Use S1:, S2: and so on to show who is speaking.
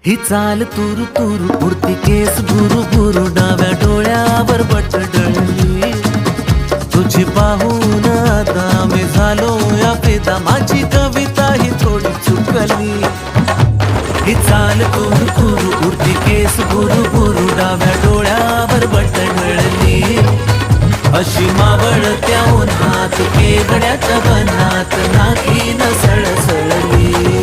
S1: ही चाल तुरु तुरु उडती केस भुरु भुरु डाव्या डोळ्यावर बट डळली तुझी पाहून आता मी झालो या फिदा माझी कविता ही थोडी चुकली ही चाल तुरु तुरु उडती केस भुरु भुरु डाव्या डोळ्यावर बट डळली अशी मावळत्या उन्हात केगड्याच्या बनात नाकी न सळसळली